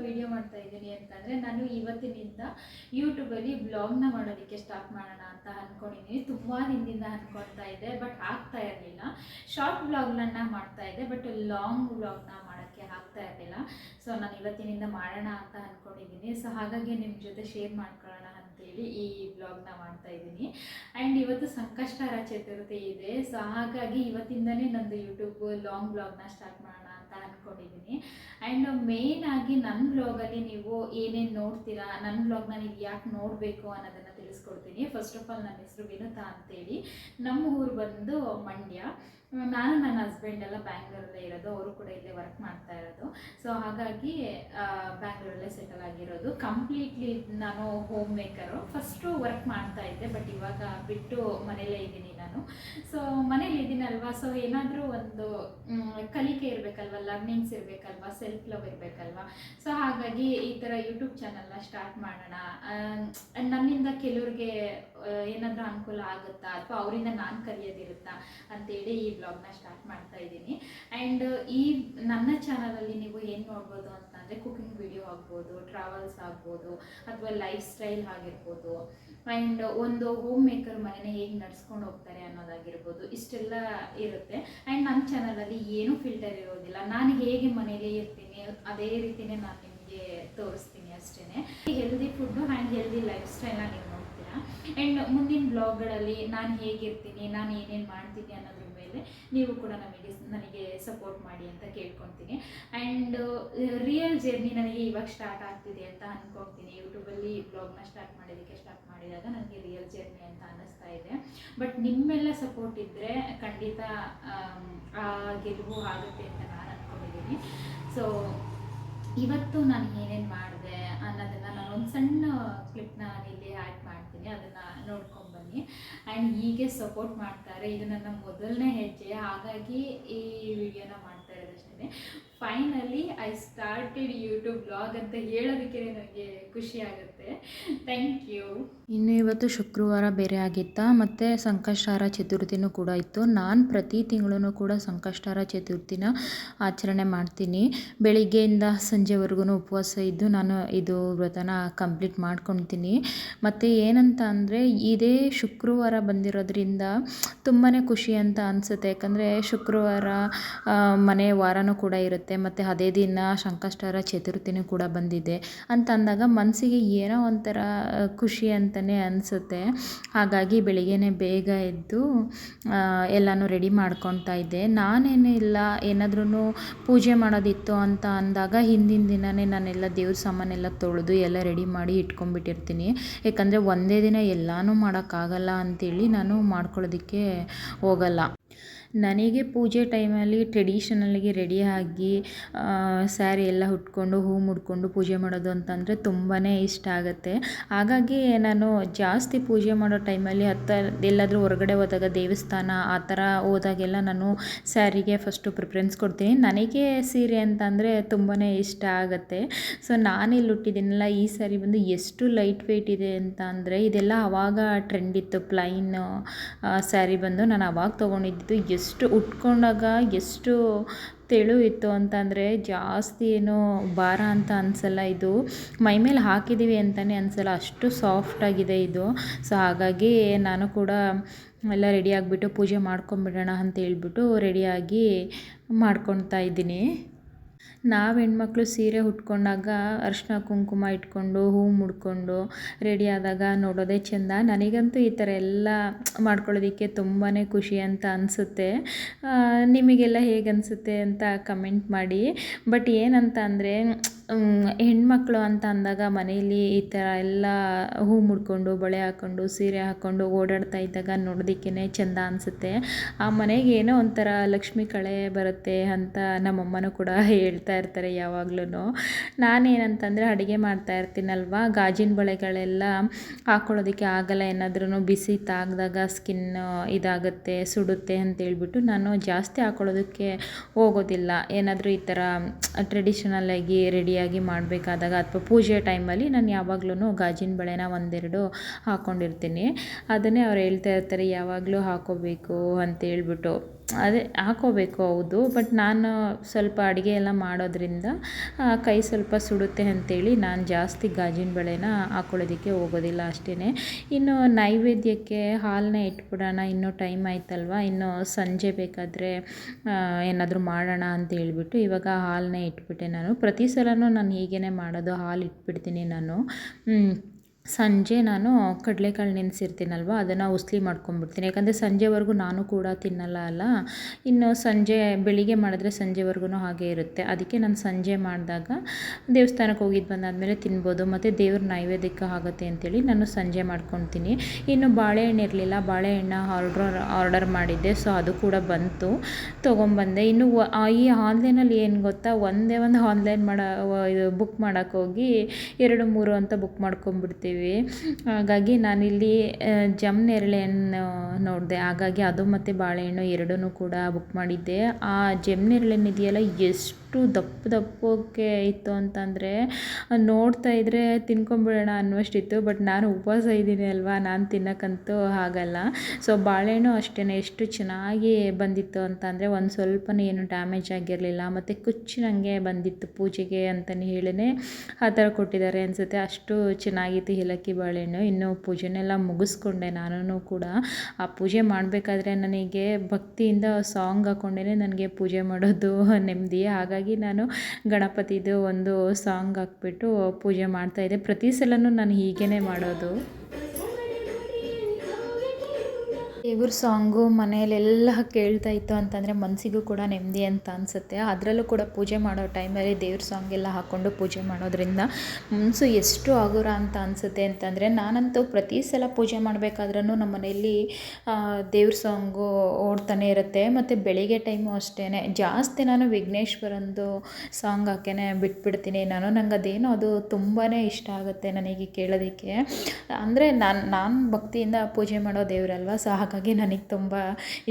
Video ಮಾಡ್ತಾ ಇದ್ದೀನಿ ಅಂತಂದರೆ, ನಾನು ಇವತ್ತಿನಿಂದ ಯೂಟ್ಯೂಬಲ್ಲಿ ಬ್ಲಾಗ್ನ ಮಾಡೋದಕ್ಕೆ ಸ್ಟಾರ್ಟ್ ಮಾಡೋಣ ಅಂತ ಅಂದ್ಕೊಂಡಿದ್ದೀನಿ. ತುಂಬ ದಿನದಿಂದ ಅಂದ್ಕೊಳ್ತಾ ಇದ್ದೆ, ಬಟ್ ಆಗ್ತಾ ಇರಲಿಲ್ಲ. ಶಾರ್ಟ್ ಬ್ಲಾಗ್ನ ಮಾಡ್ತಾ ಇದ್ದೆ, ಬಟ್ ಲಾಂಗ್ ಬ್ಲಾಗ್ನ ಮಾಡೋಕ್ಕೆ ಆಗ್ತಾ ಇರಲಿಲ್ಲ. ಸೊ ನಾನು ಇವತ್ತಿನಿಂದ ಮಾಡೋಣ ಅಂತ ಅಂದ್ಕೊಂಡಿದ್ದೀನಿ. ಸೊ ಹಾಗಾಗಿ ನಿಮ್ಮ ಜೊತೆ ಶೇರ್ ಮಾಡ್ಕೊಳ್ಳೋಣ ಅಂತೇಳಿ ಈ ಬ್ಲಾಗ್ನ ಮಾಡ್ತಾ ಇದ್ದೀನಿ. ಆ್ಯಂಡ್ ಇವತ್ತು ಸಂಕಷ್ಟಹರ ಚತುರ್ಥಿ ಇದೆ. ಸೊ ಹಾಗಾಗಿ ಇವತ್ತಿಂದನೇ ನಂದು ಯೂಟ್ಯೂಬ್ ಲಾಂಗ್ ಬ್ಲಾಗ್ನ ಸ್ಟಾರ್ಟ್ ಮಾಡೋಣ ಅಂತ ಅಂದ್ಕೊಂಡಿದ್ದೀನಿ. ಆ್ಯಂಡ್ ಮೇನ್ ಆಗಿ ನನ್ನ ಬ್ಲಾಗಲ್ಲಿ ನೀವು ಏನೇನು ನೋಡ್ತೀರಾ, ನನ್ನ ಬ್ಲಾಗ್ನ ನೀವು ಯಾಕೆ ನೋಡಬೇಕು ಅನ್ನೋದನ್ನು ತಿಳಿಸ್ಕೊಡ್ತೀನಿ. ಫಸ್ಟ್ ಆಫ್ ಆಲ್ ನನ್ನ ಹೆಸರು ವಿನುತಾ ಅಂತೇಳಿ. ನಮ್ಮ ಊರು ಬಂದು ಮಂಡ್ಯ. ನಾನು ನನ್ನ ಹಸ್ಬೆಂಡ್ ಎಲ್ಲ ಬ್ಯಾಂಗ್ಳೂರಲ್ಲೇ ಇರೋದು, ಅವರು ಕೂಡ ಇಲ್ಲೇ ವರ್ಕ್ ಮಾಡ್ತಾ ಇರೋದು. ಸೊ ಹಾಗಾಗಿ ಬ್ಯಾಂಗ್ಳೂರಲ್ಲೇ ಸೆಟಲ್ ಆಗಿರೋದು. ಕಂಪ್ಲೀಟ್ಲಿ ನಾನು ಹೋಮ್ ಮೇಕರು. ಫಸ್ಟು ವರ್ಕ್ ಮಾಡ್ತಾ ಇದ್ದೆ, ಬಟ್ ಇವಾಗ ಬಿಟ್ಟು ಮನೇಲೇ ಇದ್ದೀನಿ ನಾನು. ಸೊ ಮನೇಲಿ ಇದ್ದೀನಲ್ವ, ಸೊ ಏನಾದರೂ ಒಂದು ಕಲಿಕೆ ಇರಬೇಕಲ್ವ, ಲರ್ನಿಂಗ್ಸ್ ಇರಬೇಕಲ್ವ, ಸೆಲ್ಫ್ ಲವ್ ಇರಬೇಕಲ್ವ. ಸೊ ಹಾಗಾಗಿ ಈ ಥರ ಯೂಟ್ಯೂಬ್ ಚಾನಲ್ನ ಸ್ಟಾರ್ಟ್ ಮಾಡೋಣ, ನನ್ನಿಂದ ಕೆಲವ್ರಿಗೆ ಏನಾದರೂ ಅನುಕೂಲ ಆಗುತ್ತಾ ಅಥವಾ ಅವರಿಂದ ನಾನು ಕಲಿಯೋದಿರುತ್ತಾ ಅಂತೇಳಿ ಈ ಬ್ಲಾಗ್ನ ಸ್ಟಾರ್ಟ್ ಮಾಡ್ತಾ ಇದ್ದೀನಿ. ಆ್ಯಂಡ್ ಈ ನನ್ನ ಚಾನಲಲ್ಲಿ ನೀವು ಏನು ನೋಡ್ಬೋದು ಅಂತಂದರೆ, ಕುಕಿಂಗ್ ವಿಡಿಯೋ ಆಗ್ಬೋದು, ಟ್ರಾವೆಲ್ಸ್ ಆಗ್ಬೋದು, ಅಥವಾ ಲೈಫ್ ಸ್ಟೈಲ್ ಆಗಿರ್ಬೋದು, ಆ್ಯಂಡ್ ಒಂದು ಹೋಮ್ ಮೇಕರ್ ಮನೆಯೇ ಹೇಗೆ ನಡ್ಸ್ಕೊಂಡು ಹೋಗ್ತಾರೆ ಅನ್ನೋದಾಗಿರ್ಬೋದು, ಇಷ್ಟೆಲ್ಲ ಇರುತ್ತೆ. ಆ್ಯಂಡ್ ನನ್ನ ಚಾನಲಲ್ಲಿ ಏನೂ ಫಿಲ್ಟರ್ ಇರೋದಿಲ್ಲ. ನಾನು ಹೇಗೆ ಮನೇಲಿ ಇರ್ತೀನಿ ಅದೇ ರೀತಿಯೇ ನಾನು ನಿಮಗೆ ತೋರಿಸ್ತೀನಿ ಅಷ್ಟೇ. Healthy food and healthy life ಸ್ಟೈಲ್ನ ನೀವು ನೋಡ್ತೀರಾ. ಆ್ಯಂಡ್ ಮುಂದಿನ ಬ್ಲಾಗ್ಗಳಲ್ಲಿ ನಾನು ಹೇಗಿರ್ತೀನಿ, ನಾನು ಏನೇನು ಮಾಡ್ತೀನಿ ಅನ್ನೋದ್ರ ಮೇಲೆ ನೀವು ಕೂಡ ನನಗೆ ಸಪೋರ್ಟ್ ಮಾಡಿ ಅಂತ ಕೇಳ್ಕೊತೀನಿ. ಆ್ಯಂಡ್ ರಿಯಲ್ ಜರ್ನಿ ನನಗೆ ಇವಾಗ ಸ್ಟಾರ್ಟ್ ಆಗ್ತಿದೆ ಅಂತ ಅಂದ್ಕೊಳ್ತೀನಿ. ಯೂಟ್ಯೂಬಲ್ಲಿ ಬ್ಲಾಗ್ನ ಸ್ಟಾರ್ಟ್ ಮಾಡಿದಾಗ ನನಗೆ ರಿಯಲ್ ಜರ್ನಿ ಅಂತ ಅನ್ನಿಸ್ತಾ ಇದೆ. ಬಟ್ ನಿಮ್ಮೆಲ್ಲ ಸಪೋರ್ಟ್ ಇದ್ದರೆ ಖಂಡಿತ ಗೆಲುವು ಆಗುತ್ತೆ ಅಂತ ನಾನು ಅಂದ್ಕೊಂಡಿದ್ದೀನಿ. ಸೊ ಇವತ್ತು ನಾನು ಏನೇನು ಮಾಡಿದೆ ಅನ್ನೋದನ್ನು ನಾನು ಒಂದು ಸಣ್ಣ ಕ್ಲಿಪ್ನ ಇಲ್ಲಿ ಆ್ಯಡ್ ಮಾಡ್ತೀನಿ, ಅದನ್ನು ನೋಡ್ಕೊಂಡ್ಬನ್ನಿ. ಆ್ಯಂಡ್ ಹೀಗೆ ಸಪೋರ್ಟ್ ಮಾಡ್ತಾರೆ. ಇದು ನನ್ನ ಮೊದಲನೇ ಹೆಜ್ಜೆ, ಹಾಗಾಗಿ ಈ ವಿಡಿಯೋನ ಮಾಡ್ತಾ ಇರೋದಷ್ಟೇ. Finally I started YouTube blog ಅಂತ ಹೇಳೋದಕ್ಕೆ ನನಗೆ ಖುಷಿ ಆಗುತ್ತೆ. Thank you. ಇನ್ನು ಇವತ್ತು ಶುಕ್ರವಾರ ಬೇರೆ ಆಗಿತ್ತಾ, ಮತ್ತು ಸಂಕಷ್ಟಹರ ಚತುರ್ಥಿನೂ ಕೂಡ ಇತ್ತು. ನಾನು ಪ್ರತಿ ತಿಂಗಳೂ ಕೂಡ ಸಂಕಷ್ಟಹರ ಚತುರ್ಥಿನ ಆಚರಣೆ ಮಾಡ್ತೀನಿ. ಬೆಳಿಗ್ಗೆಯಿಂದ ಸಂಜೆವರೆಗೂ ಉಪವಾಸ ಇದ್ದು ನಾನು ಇದು ವ್ರತನ ಕಂಪ್ಲೀಟ್ ಮಾಡ್ಕೊತೀನಿ. ಮತ್ತು ಏನಂತ ಅಂದರೆ, ಇದೇ ಶುಕ್ರವಾರ ಬಂದಿರೋದ್ರಿಂದ ತುಂಬಾ ಖುಷಿ ಅಂತ ಅನಿಸುತ್ತೆ. ಯಾಕಂದರೆ ಶುಕ್ರವಾರ ಮನೆ ವಾರನೂ ಕೂಡ ಇರುತ್ತೆ, ಮತ್ತು ಅದೇ ದಿನ ಸಂಕಷ್ಟಹರ ಚತುರ್ಥಿನೂ ಕೂಡ ಬಂದಿದೆ ಅಂತ ಅಂದಾಗ ಮನಸ್ಸಿಗೆ ಏನೋ ಒಂಥರ ಖುಷಿ ಅಂತಲೇ ಅನಿಸುತ್ತೆ. ಹಾಗಾಗಿ ಬೆಳಿಗ್ಗೆನೇ ಬೇಗ ಎದ್ದು ಎಲ್ಲನೂ ರೆಡಿ ಮಾಡ್ಕೊತಾ ಇದ್ದೆ. ನಾನೇನು ಇಲ್ಲ, ಏನಾದ್ರೂ ಪೂಜೆ ಮಾಡೋದಿತ್ತು ಅಂತ ಅಂದಾಗ ಹಿಂದಿನ ದಿನವೇ ನಾನೆಲ್ಲ ದೇವ್ರ ಸಾಮಾನೆಲ್ಲ ತೊಳೆದು ಎಲ್ಲ ರೆಡಿ ಮಾಡಿ ಇಟ್ಕೊಂಡ್ಬಿಟ್ಟಿರ್ತೀನಿ. ಯಾಕಂದರೆ ಒಂದೇ ದಿನ ಎಲ್ಲನೂ ಮಾಡೋಕ್ಕಾಗಲ್ಲ ಅಂಥೇಳಿ ನಾನು ಮಾಡ್ಕೊಳ್ಳೋದಕ್ಕೆ ಹೋಗಲ್ಲ. ನನಗೆ ಪೂಜೆ ಟೈಮಲ್ಲಿ ಟ್ರೆಡಿಷನಲ್ಗೆ ರೆಡಿಯಾಗಿ ಸ್ಯಾರಿ ಎಲ್ಲ ಉಟ್ಕೊಂಡು ಹೂ ಮುಡ್ಕೊಂಡು ಪೂಜೆ ಮಾಡೋದು ಅಂತಂದರೆ ತುಂಬಾ ಇಷ್ಟ ಆಗುತ್ತೆ. ಹಾಗಾಗಿ ನಾನು ಜಾಸ್ತಿ ಪೂಜೆ ಮಾಡೋ ಟೈಮಲ್ಲಿ ಎಲ್ಲಾದರೂ ಹೊರಗಡೆ ಹೋದಾಗ ದೇವಸ್ಥಾನ ಆ ಥರ ಹೋದಾಗೆಲ್ಲ ನಾನು ಸ್ಯಾರಿಗೆ ಫಸ್ಟು ಪ್ರಿಫರೆನ್ಸ್ ಕೊಡ್ತೀನಿ. ನನಗೆ ಸೀರೆ ಅಂತಂದರೆ ತುಂಬಾ ಇಷ್ಟ ಆಗುತ್ತೆ. ಸೊ ನಾನಿಲ್ಲಿ ಹುಟ್ಟಿದ್ದೀನಲ್ಲ, ಈ ಸ್ಯಾರಿ ಬಂದು ಎಷ್ಟು ಲೈಟ್ ವೆಯ್ಟ್ ಇದೆ ಅಂತ ಅಂದರೆ, ಇದೆಲ್ಲ ಆವಾಗ ಟ್ರೆಂಡ್ ಇತ್ತು. ಪ್ಲೈನ್ ಸ್ಯಾರಿ ಬಂದು ನಾನು ಆವಾಗ ತೊಗೊಂಡಿದ್ದು. ಎಷ್ಟು ಉಟ್ಕೊಂಡಾಗ ಎಷ್ಟು ತೆಳು ಇತ್ತು ಅಂತಂದರೆ, ಜಾಸ್ತಿ ಏನೋ ಭಾರ ಅಂತ ಅನಿಸಲ್ಲ. ಇದು ಮೈಮೇಲೆ ಹಾಕಿದ್ದೀವಿ ಅಂತಲೇ ಅನಿಸಲ್ಲ, ಅಷ್ಟು ಸಾಫ್ಟಾಗಿದೆ ಇದು. ಸೊ ಹಾಗಾಗಿ ನಾನು ಕೂಡ ಎಲ್ಲ ರೆಡಿ ಆಗಿಬಿಟ್ಟು ಪೂಜೆ ಮಾಡ್ಕೊಂಬಿಡೋಣ ಅಂತ ಹೇಳ್ಬಿಟ್ಟು ರೆಡಿಯಾಗಿ ಮಾಡ್ಕೊತಾ ಇದ್ದೀನಿ. ನಾವು ಹೆಣ್ಮಕ್ಳು ಸೀರೆ ಉಟ್ಕೊಂಡಾಗ ಅರಿಶಿನ ಕುಂಕುಮ ಇಟ್ಕೊಂಡು ಹೂ ಮುಡ್ಕೊಂಡು ರೆಡಿ ಆದಾಗ ನೋಡೋದೇ ಚೆಂದ. ನನಗಂತೂ ಈ ಥರ ಎಲ್ಲ ಮಾಡ್ಕೊಳ್ಳೋದಕ್ಕೆ ತುಂಬಾ ಖುಷಿ ಅಂತ ಅನಿಸುತ್ತೆ. ನಿಮಗೆಲ್ಲ ಹೇಗೆ ಅನಿಸುತ್ತೆ ಅಂತ ಕಮೆಂಟ್ ಮಾಡಿ. ಬಟ್ ಏನಂತ ಅಂದರೆ, ಹೆಣ್ಮಕ್ಳು ಅಂತ ಅಂದಾಗ ಮನೆಯಲ್ಲಿ ಈ ಥರ ಎಲ್ಲ ಹೂ ಮುಡ್ಕೊಂಡು ಬಳೆ ಹಾಕ್ಕೊಂಡು ಸೀರೆ ಹಾಕ್ಕೊಂಡು ಓಡಾಡ್ತಾ ಇದ್ದಾಗ ನೋಡೋದಕ್ಕೇ ಚೆಂದ ಅನಿಸುತ್ತೆ. ಆ ಮನೆಗೆ ಏನೋ ಒಂಥರ ಲಕ್ಷ್ಮಿ ಕಳೆ ಬರುತ್ತೆ ಅಂತ ನಮ್ಮಮ್ಮನೂ ಕೂಡ ಹೇಳ್ತಾ ಇರ್ತಾರೆ ಯಾವಾಗ್ಲೂ. ನಾನೇನಂತಂದರೆ, ಅಡುಗೆ ಮಾಡ್ತಾ ಇರ್ತೀನಲ್ವ, ಗಾಜಿನ ಬಳೆಗಳೆಲ್ಲ ಹಾಕ್ಕೊಳ್ಳೋದಕ್ಕೆ ಆಗಲ್ಲ. ಏನಾದ್ರೂ ಬಿಸಿ ತಾಗಿದಾಗ ಸ್ಕಿನ್ ಇದಾಗುತ್ತೆ, ಸುಡುತ್ತೆ ಅಂತೇಳ್ಬಿಟ್ಟು ನಾನು ಜಾಸ್ತಿ ಹಾಕ್ಕೊಳ್ಳೋದಕ್ಕೆ ಹೋಗೋದಿಲ್ಲ. ಏನಾದರೂ ಈ ಥರ ಟ್ರೆಡಿಷನಲ್ಲಾಗಿ ರೆಡಿಯಾಗಿ ಮಾಡಬೇಕಾದಾಗ ಅಥವಾ ಪೂಜೆ ಟೈಮಲ್ಲಿ ನಾನು ಯಾವಾಗ್ಲೂ ಗಾಜಿನ ಬಳೆನ ಒಂದೆರಡು ಹಾಕ್ಕೊಂಡಿರ್ತೀನಿ. ಅದನ್ನೇ ಅವ್ರು ಹೇಳ್ತಾ ಇರ್ತಾರೆ, ಯಾವಾಗಲೂ ಹಾಕ್ಕೋಬೇಕು ಅಂತೇಳ್ಬಿಟ್ಟು. ಅದೇ ಹಾಕೋಬೇಕು ಹೌದು. ಬಟ್ ನಾನು ಸ್ವಲ್ಪ ಅಡುಗೆ ಎಲ್ಲ ಮಾಡೋದ್ರಿಂದ ಕೈ ಸ್ವಲ್ಪ ಸುಡುತ್ತೆ ಅಂಥೇಳಿ ನಾನು ಜಾಸ್ತಿ ಗಾಜಿನ ಬಳೆನ ಹಾಕ್ಕೊಳ್ಳೋದಕ್ಕೆ ಹೋಗೋದಿಲ್ಲ ಅಷ್ಟೇ. ಇನ್ನು ನೈವೇದ್ಯಕ್ಕೆ ಹಾಲನ್ನ ಇಟ್ಬಿಡೋಣ, ಇನ್ನೂ ಟೈಮ್ ಆಯ್ತಲ್ವ, ಇನ್ನು ಸಂಜೆ ಬೇಕಾದರೆ ಏನಾದರೂ ಮಾಡೋಣ ಅಂತ ಹೇಳ್ಬಿಟ್ಟು ಇವಾಗ ಹಾಲನ್ನೇ ಇಟ್ಬಿಟ್ಟೆ ನಾನು. ಪ್ರತಿ ಸಲವೂ ನಾನು ಹೀಗೇ ಮಾಡೋದು, ಹಾಲು ಇಟ್ಬಿಡ್ತೀನಿ ನಾನು. ಸಂಜೆ ನಾನು ಕಡಲೆಕಾಳು ನೆನೆಸಿರ್ತೀನಲ್ವ, ಅದನ್ನು ಉಸ್ಲಿ ಮಾಡ್ಕೊಂಬಿಡ್ತೀನಿ. ಯಾಕಂದರೆ ಸಂಜೆವರೆಗೂ ನಾನು ಕೂಡ ತಿನ್ನಲ್ಲ ಅಲ್ಲ, ಇನ್ನು ಸಂಜೆ ಬೆಳಿಗ್ಗೆ ಮಾಡಿದ್ರೆ ಸಂಜೆವರೆಗೂ ಹಾಗೇ ಇರುತ್ತೆ. ಅದಕ್ಕೆ ನಾನು ಸಂಜೆ ಮಾಡಿದಾಗ ದೇವಸ್ಥಾನಕ್ಕೆ ಹೋಗಿದ್ದು ಬಂದಾದಮೇಲೆ ತಿನ್ಬೋದು, ಮತ್ತು ದೇವ್ರ ನೈವೇದ್ಯಕ್ಕೆ ಆಗುತ್ತೆ ಅಂತೇಳಿ ನಾನು ಸಂಜೆ ಮಾಡ್ಕೊತೀನಿ. ಇನ್ನು ಬಾಳೆಹಣ್ಣು ಇರಲಿಲ್ಲ, ಬಾಳೆಹಣ್ಣು ಆರ್ಡರ್ ಮಾಡಿದ್ದೆ, ಸೊ ಅದು ಕೂಡ ಬಂತು, ತೊಗೊಂಬಂದೆ. ಇನ್ನು ಈ ಆನ್ಲೈನಲ್ಲಿ ಏನು ಗೊತ್ತಾ, ಒಂದೇ ಒಂದು ಆನ್ಲೈನ್ ಇದು ಬುಕ್ ಮಾಡೋಕ್ಕೋಗಿ 2-3 ಅಂತ ಬುಕ್ ಮಾಡ್ಕೊಂಬಿಡ್ತೀವಿ. ಹಾಗಾಗಿ ನಾನಿಲ್ಲಿ ಜಮ್ನೇರಳೆ ಹಣ್ಣು ನೋಡಿದೆ, ಹಾಗಾಗಿ ಅದು ಮತ್ತು ಬಾಳೆಹಣ್ಣು ಎರಡೂ ಕೂಡ ಬುಕ್ ಮಾಡಿದ್ದೆ. ಆ ಜಮ್ನೇರಳೆ ಹಣ್ಣು ಇದೆಯಲ್ಲ, ಎಷ್ಟು ದಪ್ಪಕ್ಕೆ ಇತ್ತು ಅಂತಂದರೆ ನೋಡ್ತಾ ಇದ್ದರೆ ತಿನ್ಕೊಂಬಿಡೋಣ ಅನ್ನುವಷ್ಟಿತ್ತು. ಬಟ್ ನಾನು ಉಪವಾಸ ಇದ್ದೀನಿ ಅಲ್ವಾ, ನಾನು ತಿನ್ನೋಕ್ಕಂತೂ ಆಗಲ್ಲ. ಸೊ ಬಾಳೆಹಣ್ಣು ಅಷ್ಟೇ ಎಷ್ಟು ಚೆನ್ನಾಗಿ ಬಂದಿತ್ತು ಅಂತಂದರೆ ಒಂದು ಸ್ವಲ್ಪನೂ ಏನು ಡ್ಯಾಮೇಜ್ ಆಗಿರಲಿಲ್ಲ, ಮತ್ತು ಕುಚ್ಚಿನಂಗೆ ಬಂದಿತ್ತು. ಪೂಜೆಗೆ ಅಂತಲೇ ಹೇಳಿನೇ ಆ ಥರ ಕೊಟ್ಟಿದ್ದಾರೆ ಅನಿಸುತ್ತೆ, ಅಷ್ಟು ಚೆನ್ನಾಗಿತ್ತು ಏಲಕ್ಕಿ ಬಾಳೆಹಣ್ಣು. ಇನ್ನು ಪೂಜೆನೆಲ್ಲ ಮುಗಿಸ್ಕೊಂಡೆ ನಾನು ಕೂಡ. ಆ ಪೂಜೆ ಮಾಡಬೇಕಾದ್ರೆ ನನಗೆ ಭಕ್ತಿಯಿಂದ ಸಾಂಗ್ ಹಾಕ್ಕೊಂಡೇ ನನಗೆ ಪೂಜೆ ಮಾಡೋದು ನೆಮ್ಮದಿ. ಹಾಗಾಗಿ ನಾನು ಗಣಪತಿದು ಒಂದು ಸಾಂಗ್ ಹಾಕ್ಬಿಟ್ಟು ಪೂಜೆ ಮಾಡ್ತಾಯಿದ್ದೆ. ಪ್ರತಿ ಸಲವೂ ನಾನು ಹೀಗೇ ಮಾಡೋದು. ದೇವ್ರ ಸಾಂಗು ಮನೆಯಲ್ಲೆಲ್ಲ ಕೇಳ್ತಾ ಇತ್ತು ಅಂತಂದರೆ ಮನಸ್ಸಿಗೂ ಕೂಡ ನೆಮ್ಮದಿ ಅಂತ ಅನಿಸುತ್ತೆ. ಅದರಲ್ಲೂ ಕೂಡ ಪೂಜೆ ಮಾಡೋ ಟೈಮಲ್ಲಿ ದೇವ್ರ ಸಾಂಗ್ ಎಲ್ಲ ಹಾಕ್ಕೊಂಡು ಪೂಜೆ ಮಾಡೋದ್ರಿಂದ ಮನಸ್ಸು ಎಷ್ಟು ಹಗುರ ಅಂತ ಅನಿಸುತ್ತೆ ಅಂತಂದರೆ, ನಾನಂತೂ ಪ್ರತಿ ಸಲ ಪೂಜೆ ಮಾಡಬೇಕಾದ್ರೂ ನಮ್ಮ ಮನೆಯಲ್ಲಿ ದೇವ್ರ ಸಾಂಗು ಓಡ್ತಾನೆ ಇರುತ್ತೆ. ಮತ್ತು ಬೆಳಿಗ್ಗೆ ಟೈಮು ಅಷ್ಟೇ, ಜಾಸ್ತಿ ನಾನು ವಿಘ್ನೇಶ್ವರಂದು ಸಾಂಗ್ ಹಾಕೇ ಬಿಟ್ಬಿಡ್ತೀನಿ ನಾನು. ನಂಗೆ ಅದೇನೋ ಅದು ತುಂಬಾ ಇಷ್ಟ ಆಗುತ್ತೆ ನನಗೆ ಕೇಳೋದಕ್ಕೆ. ಅಂದರೆ ನಾನು ಭಕ್ತಿಯಿಂದ ಪೂಜೆ ಮಾಡೋ ದೇವರಲ್ವ, ಸೊ ಹಾಗಾಗಿ ನನಗೆ ತುಂಬ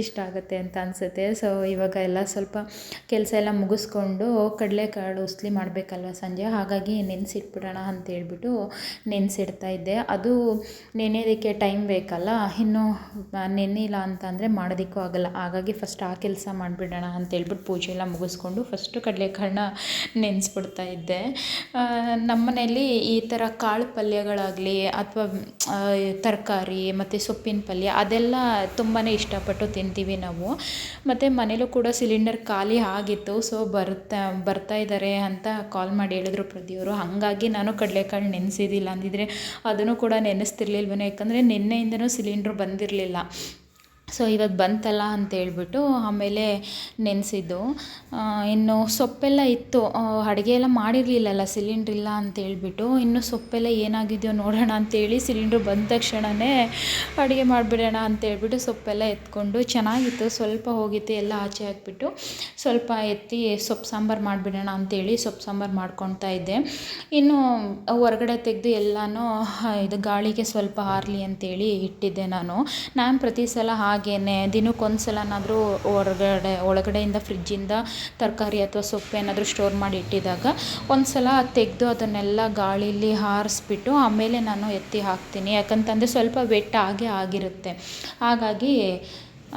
ಇಷ್ಟ ಆಗುತ್ತೆ ಅಂತ ಅನಿಸುತ್ತೆ. ಸೊ ಇವಾಗ ಎಲ್ಲ ಸ್ವಲ್ಪ ಕೆಲಸ ಎಲ್ಲ ಮುಗಿಸ್ಕೊಂಡು ಕಡಲೆಕಾಳು ಉಸ್ಲಿ ಮಾಡಬೇಕಲ್ವ ಸಂಜೆ, ಹಾಗಾಗಿ ನೆನೆಸಿಟ್ಬಿಡೋಣ ಅಂತ ಹೇಳ್ಬಿಟ್ಟು ನೆನೆಸಿಡ್ತಾ ಇದ್ದೆ. ಅದು ನೆನೆಯೋದಕ್ಕೆ ಟೈಮ್ ಬೇಕಲ್ಲ, ಇನ್ನು ನೆನೆಯಿಲ್ಲ ಅಂತಂದರೆ ಮಾಡೋದಕ್ಕೂ ಆಗೋಲ್ಲ. ಹಾಗಾಗಿ ಫಸ್ಟ್ ಆ ಕೆಲಸ ಮಾಡಿಬಿಡೋಣ ಅಂತೇಳ್ಬಿಟ್ಟು ಪೂಜೆ ಎಲ್ಲ ಮುಗಿಸ್ಕೊಂಡು ಫಸ್ಟು ಕಡಲೆಕಾಳನ್ನ ನೆನೆಸ್ಬಿಡ್ತಾ ಇದ್ದೆ. ನಮ್ಮ ಮನೆಯಲ್ಲಿ ಈ ಥರ ಕಾಳು ಪಲ್ಯಗಳಾಗಲಿ ಅಥವಾ ತರಕಾರಿ ಮತ್ತು ಸೊಪ್ಪಿನ ಪಲ್ಯ ಅದೆಲ್ಲ ತುಂಬಾ ಇಷ್ಟಪಟ್ಟು ತಿಂತೀವಿ ನಾವು. ಮತ್ತು ಮನೇಲೂ ಕೂಡ ಸಿಲಿಂಡರ್ ಖಾಲಿ ಆಗಿತ್ತು, ಸೊ ಬರ್ತಾ ಇದ್ದಾರೆ ಅಂತ ಕಾಲ್ ಮಾಡಿ ಹೇಳಿದ್ರು ಪ್ರತಿಯವರು. ಹಾಗಾಗಿ ನಾನು ಕಡಲೆಕಾಳು ನೆನೆಸಿದ್ದಿಲ್ಲ, ಅಂದಿದ್ರೆ ಅದನ್ನು ಕೂಡ ನೆನೆಸ್ತಿರ್ಲಿಲ್ವೇ, ಯಾಕಂದರೆ ನಿನ್ನೆಯಿಂದನೂ ಸಿಲಿಂಡ್ರು ಬಂದಿರಲಿಲ್ಲ. ಸೊ ಇವತ್ತು ಬಂತಲ್ಲ ಅಂತೇಳ್ಬಿಟ್ಟು ಆಮೇಲೆ ನೆನೆಸಿದ್ದು. ಇನ್ನು ಸೊಪ್ಪೆಲ್ಲ ಇತ್ತು, ಅಡುಗೆ ಎಲ್ಲ ಮಾಡಿರಲಿಲ್ಲಲ್ಲ ಸಿಲಿಂಡ್ರಿಲ್ಲ ಅಂತೇಳ್ಬಿಟ್ಟು. ಇನ್ನು ಸೊಪ್ಪೆಲ್ಲ ಏನಾಗಿದೆಯೋ ನೋಡೋಣ ಅಂತೇಳಿ ಸಿಲಿಂಡ್ರು ಬಂದ ತಕ್ಷಣವೇ ಅಡುಗೆ ಮಾಡಿಬಿಡೋಣ ಅಂತೇಳ್ಬಿಟ್ಟು ಸೊಪ್ಪೆಲ್ಲ ಎತ್ಕೊಂಡು, ಚೆನ್ನಾಗಿತ್ತು, ಸ್ವಲ್ಪ ಹೋಗಿತ್ತು ಎಲ್ಲ ಆಚೆ ಹಾಕ್ಬಿಟ್ಟು ಸ್ವಲ್ಪ ಎತ್ತಿ ಸೊಪ್ಪು ಸಾಂಬಾರು ಮಾಡಿಬಿಡೋಣ ಅಂತೇಳಿ ಸೊಪ್ಪು ಸಾಂಬಾರು ಮಾಡ್ಕೊತಾ ಇದ್ದೆ. ಇನ್ನು ಹೊರಗಡೆ ತೆಗೆದು ಎಲ್ಲನೂ ಇದು ಗಾಳಿಗೆ ಸ್ವಲ್ಪ ಆರಲಿ ಅಂತೇಳಿ ಇಟ್ಟಿದ್ದೆ ನಾನು ಪ್ರತಿ ಸಲ ಹಾಗೇ ದಿನಕ್ಕೊಂದು ಸಲನಾದರೂ ಒಳಗಡೆಯಿಂದ ಫ್ರಿಜ್ಜಿಂದ ತರಕಾರಿ ಅಥವಾ ಸೊಪ್ಪು ಏನಾದರೂ ಸ್ಟೋರ್ ಮಾಡಿ ಇಟ್ಟಿದಾಗ ಒಂದು ಸಲ ತೆಗೆದು ಅದನ್ನೆಲ್ಲ ಗಾಳೀಲಿ ಹಾರಿಸ್ಬಿಟ್ಟು ಆಮೇಲೆ ನಾನು ಎತ್ತಿ ಹಾಕ್ತೀನಿ. ಯಾಕಂತಂದರೆ ಸ್ವಲ್ಪ ವೆಟ್ ಆಗಿರುತ್ತೆ. ಹಾಗಾಗಿ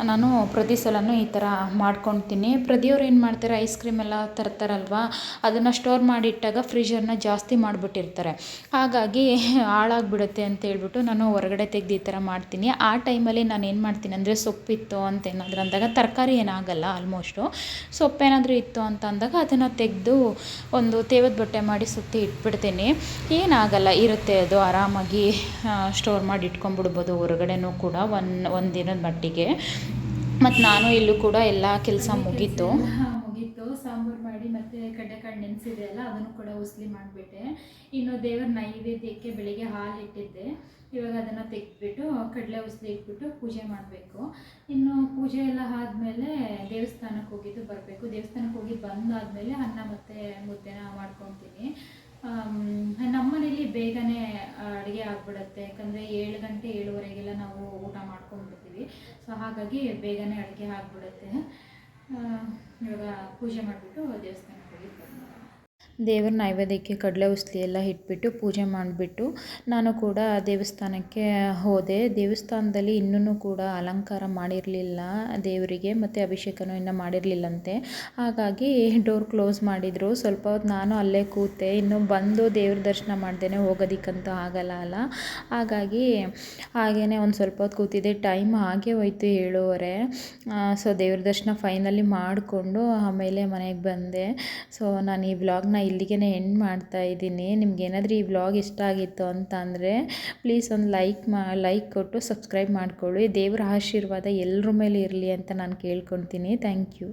ನಾನು ಪ್ರತಿ ಸಲವೂ ಈ ಥರ ಮಾಡ್ಕೊತೀನಿ. ಪ್ರತಿಯವ್ರು ಏನು ಮಾಡ್ತಾರೆ, ಐಸ್ ಕ್ರೀಮ್ ಎಲ್ಲ ತರ್ತಾರಲ್ವ, ಅದನ್ನು ಸ್ಟೋರ್ ಮಾಡಿಟ್ಟಾಗ ಫ್ರೀಜರ್ನ ಜಾಸ್ತಿ ಮಾಡಿಬಿಟ್ಟಿರ್ತಾರೆ. ಹಾಗಾಗಿ ಹಾಳಾಗಿಬಿಡುತ್ತೆ ಅಂತೇಳ್ಬಿಟ್ಟು ನಾನು ಹೊರಗಡೆ ತೆಗೆದು ಈ ಥರ ಮಾಡ್ತೀನಿ. ಆ ಟೈಮಲ್ಲಿ ನಾನು ಏನು ಮಾಡ್ತೀನಿ ಅಂದರೆ, ಸೊಪ್ಪಿತ್ತು ಅಂತ ಏನಾದರೂ ಅಂದಾಗ, ತರಕಾರಿ ಏನಾಗಲ್ಲ ಆಲ್ಮೋಸ್ಟು, ಸೊಪ್ಪೇನಾದರೂ ಇತ್ತು ಅಂತ ಅಂದಾಗ ಅದನ್ನು ತೆಗೆದು ಒಂದು ತೇವದ ಬಟ್ಟೆ ಮಾಡಿ ಸುತ್ತಿ ಇಟ್ಬಿಡ್ತೀನಿ. ಏನಾಗಲ್ಲ, ಇರುತ್ತೆ ಅದು ಆರಾಮಾಗಿ ಸ್ಟೋರ್ ಮಾಡಿ ಇಟ್ಕೊಂಡ್ಬಿಡ್ಬೋದು ಹೊರಗಡೆನೂ ಕೂಡ ಒಂದು ದಿನದ ಮಟ್ಟಿಗೆ. ಮತ್ತು ನಾನು ಇಲ್ಲೂ ಕೂಡ ಎಲ್ಲ ಕೆಲಸ ಮುಗೀತು. ಸಾಂಬಾರು ಮಾಡಿ ಮತ್ತು ಕಡಲೆಕಾಳು ನೆನೆಸಿದೆ ಅಲ್ಲ, ಅದನ್ನು ಕೂಡ ಉಸ್ಲಿ ಮಾಡಿಬಿಟ್ಟೆ. ಇನ್ನು ದೇವರ ನೈವೇದ್ಯಕ್ಕೆ ಬೆಳಿಗ್ಗೆ ಹಾಲು ಇಟ್ಟಿದ್ದೆ, ಇವಾಗ ಅದನ್ನು ತೆಗೆದ್ಬಿಟ್ಟು ಕಡಲೆ ಉಸ್ಲಿ ಇಟ್ಬಿಟ್ಟು ಪೂಜೆ ಮಾಡಬೇಕು. ಇನ್ನು ಪೂಜೆ ಎಲ್ಲ ಆದಮೇಲೆ ದೇವಸ್ಥಾನಕ್ಕೆ ಹೋಗಿದ್ದು ಬರಬೇಕು. ದೇವಸ್ಥಾನಕ್ಕೆ ಹೋಗಿ ಬಂದಾದಮೇಲೆ ಅನ್ನ ಮತ್ತು ಮುದ್ದೆನ ಮಾಡ್ಕೊತೀನಿ. ನಮ್ಮ ಮನೇಲಿ ಬೇಗನೆ ಅಡುಗೆ ಆಗಿಬಿಡುತ್ತೆ, ಯಾಕಂದರೆ 7 ಗಂಟೆ 7:30ಗೆಲ್ಲ ನಾವು ಊಟ ಮಾಡ್ಕೊಂಡ್ಬಿಡ್ತೀವಿ. ಸೊ ಹಾಗಾಗಿ ಬೇಗನೆ ಅಡುಗೆ ಆಗಿಬಿಡುತ್ತೆ. ಇವಾಗ ಪೂಜೆ ಮಾಡಿಬಿಟ್ಟು ದೇವಸ್ಥಾನಕ್ಕೆ ಹೋಗಿ ಬಂದ. ದೇವರ ನೈವೇದ್ಯಕ್ಕೆ ಕಡಲೆ ಉಸ್ಲಿ ಎಲ್ಲ ಇಟ್ಬಿಟ್ಟು ಪೂಜೆ ಮಾಡಿಬಿಟ್ಟು ನಾನು ಕೂಡ ದೇವಸ್ಥಾನಕ್ಕೆ ಹೋದೆ. ದೇವಸ್ಥಾನದಲ್ಲಿ ಇನ್ನೂ ಕೂಡ ಅಲಂಕಾರ ಮಾಡಿರಲಿಲ್ಲ ದೇವರಿಗೆ, ಮತ್ತು ಅಭಿಷೇಕನೂ ಇನ್ನೂ ಮಾಡಿರಲಿಲ್ಲಂತೆ. ಹಾಗಾಗಿ ಡೋರ್ ಕ್ಲೋಸ್ ಮಾಡಿದರು. ಸ್ವಲ್ಪ ಹೊತ್ತು ನಾನು ಅಲ್ಲೇ ಕೂತೆ. ಇನ್ನು ಬಂದು ದೇವ್ರ ದರ್ಶನ ಮಾಡ್ದೇ ಹೋಗೋದಕ್ಕಂತೂ ಆಗಲ್ಲ ಅಲ್ಲ. ಹಾಗಾಗಿ ಹಾಗೇ ಒಂದು ಸ್ವಲ್ಪ ಹೊತ್ತು ಕೂತಿದ್ದೆ. ಟೈಮ್ ಹಾಗೇ ಹೋಯ್ತು 7:30. ಸೊ ದೇವ್ರ ದರ್ಶನ ಫೈನಲಿ ಮಾಡಿಕೊಂಡು ಆಮೇಲೆ ಮನೆಗೆ ಬಂದೆ. ಸೊ ನಾನು ಈ ವ್ಲಾಗ್ನ ಇಲ್ಲಿಗೆ ಎಂಡ್ ಮಾಡ್ತಾ ಇದ್ದೀನಿ. ನಿಮ್ಗೇನಾದರೂ ಈ ವ್ಲಾಗ್ ಇಷ್ಟ ಆಗಿತ್ತು ಅಂತ ಅಂದರೆ ಪ್ಲೀಸ್ ಒಂದು ಲೈಕ್ ಕೊಟ್ಟು ಸಬ್ಸ್ಕ್ರೈಬ್ ಮಾಡ್ಕೊಳ್ಳಿ. ದೇವರ ಆಶೀರ್ವಾದ ಎಲ್ಲರ ಮೇಲೆ ಇರಲಿ ಅಂತ ನಾನು ಕೇಳ್ಕೊತೀನಿ. Thank you.